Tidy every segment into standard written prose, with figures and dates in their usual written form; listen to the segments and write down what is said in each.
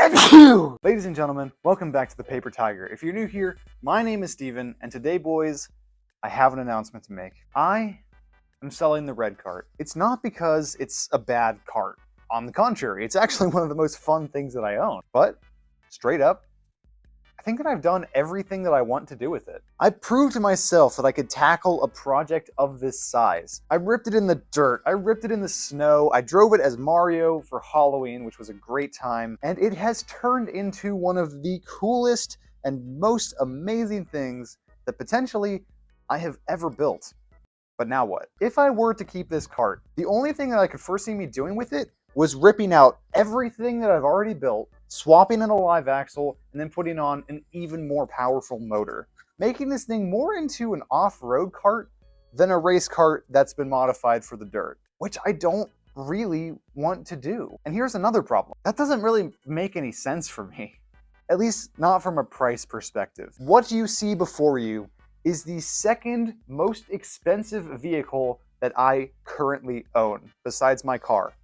Ladies and gentlemen, welcome back to the Paper Tiger. If you're new here, my name is Steven, and today, boys, I have an announcement to make. I am selling the red cart. It's not because it's a bad cart. On the contrary, it's actually one of the most fun things that I own. But, straight up, I think that I've done everything that I want to do with it. I proved to myself that I could tackle a project of this size. I ripped it in the dirt, I ripped it in the snow, I drove it as Mario for Halloween, which was a great time, and it has turned into one of the coolest and most amazing things that potentially I have ever built. But now what? If I were to keep this cart, the only thing that I could foresee me doing with it was ripping out everything that I've already built, swapping in a live axle, and then putting on an even more powerful motor, making this thing more into an off-road cart than a race cart that's been modified for the dirt, which I don't really want to do. And here's another problem. That doesn't really make any sense for me, at least not from a price perspective. What you see before you is the second most expensive vehicle that I currently own, besides my car.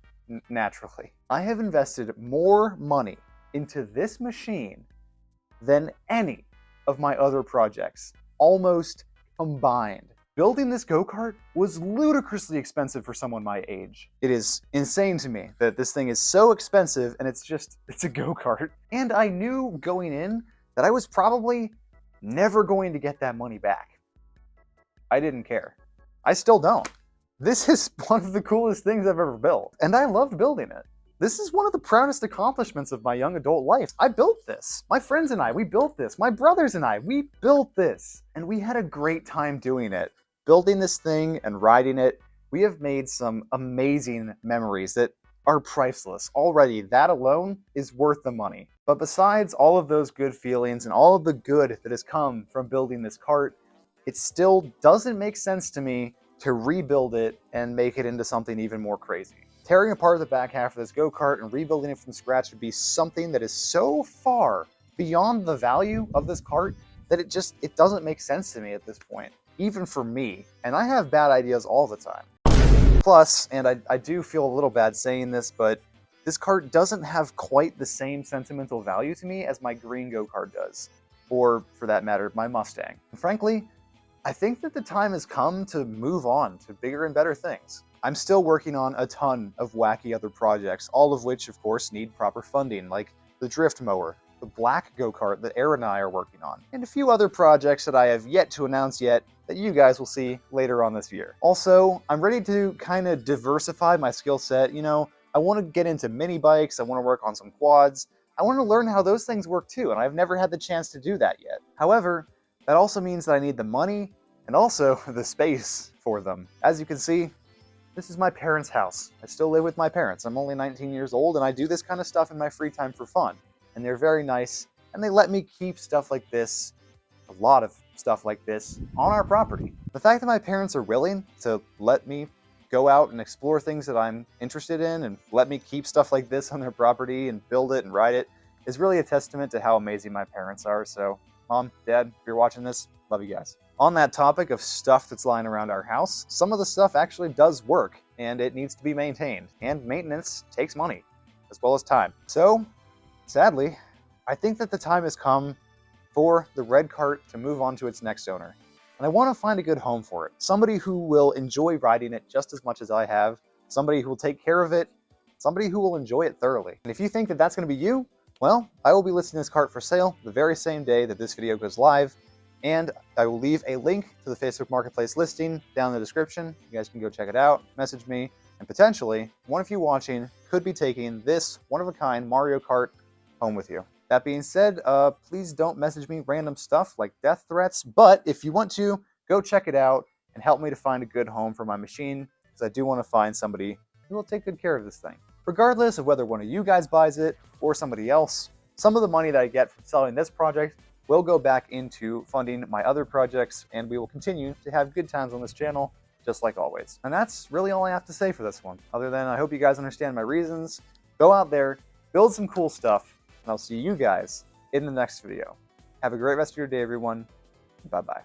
Naturally. I have invested more money into this machine than any of my other projects, almost combined. Building this go-kart was ludicrously expensive for someone my age. It is insane to me that this thing is so expensive and it's a go-kart. And I knew going in that I was probably never going to get that money back. I didn't care. I still don't. This is one of the coolest things I've ever built, and I loved building it. This is one of the proudest accomplishments of my young adult life. I built this. My friends and I, we built this. My brothers and I, we built this. And we had a great time doing it. Building this thing and riding it, we have made some amazing memories that are priceless. Already, that alone is worth the money. But besides all of those good feelings and all of the good that has come from building this cart, it still doesn't make sense to me to rebuild it and make it into something even more crazy. Tearing apart the back half of this go-kart and rebuilding it from scratch would be something that is so far beyond the value of this cart that it doesn't make sense to me at this point, even for me. And I have bad ideas all the time. Plus, and I do feel a little bad saying this, but this cart doesn't have quite the same sentimental value to me as my green go-kart does, or for that matter, my Mustang. And frankly, I think that the time has come to move on to bigger and better things. I'm still working on a ton of wacky other projects, all of which, of course, need proper funding, like the drift mower, the black go-kart that Aaron and I are working on, and a few other projects that I have yet to announce yet that you guys will see later on this year. Also, I'm ready to kind of diversify my skill set. You know, I want to get into mini bikes, I want to work on some quads, I want to learn how those things work too, and I've never had the chance to do that yet. However, that also means that I need the money and also the space for them. As you can see, this is my parents' house. I still live with my parents. I'm only 19 years old and I do this kind of stuff in my free time for fun. And they're very nice and they let me keep stuff like this, a lot of stuff like this, on our property. The fact that my parents are willing to let me go out and explore things that I'm interested in and let me keep stuff like this on their property and build it and ride it is really a testament to how amazing my parents are. So, Mom, Dad, if you're watching this, love you guys. On that topic of stuff that's lying around our house, some of the stuff actually does work, and it needs to be maintained. And maintenance takes money, as well as time. So, sadly, I think that the time has come for the red cart to move on to its next owner. And I want to find a good home for it. Somebody who will enjoy riding it just as much as I have. Somebody who will take care of it. Somebody who will enjoy it thoroughly. And if you think that that's going to be you, well, I will be listing this cart for sale the very same day that this video goes live. And I will leave a link to the Facebook Marketplace listing down in the description. You guys can go check it out, message me, and potentially one of you watching could be taking this one-of-a-kind Mario Kart home with you. That being said, please don't message me random stuff like death threats, but if you want to, go check it out and help me to find a good home for my machine, because I do want to find somebody who will take good care of this thing. Regardless of whether one of you guys buys it or somebody else, some of the money that I get from selling this project will go back into funding my other projects, and we will continue to have good times on this channel, just like always. And that's really all I have to say for this one, other than I hope you guys understand my reasons. Go out there, build some cool stuff, and I'll see you guys in the next video. Have a great rest of your day, everyone. Bye-bye.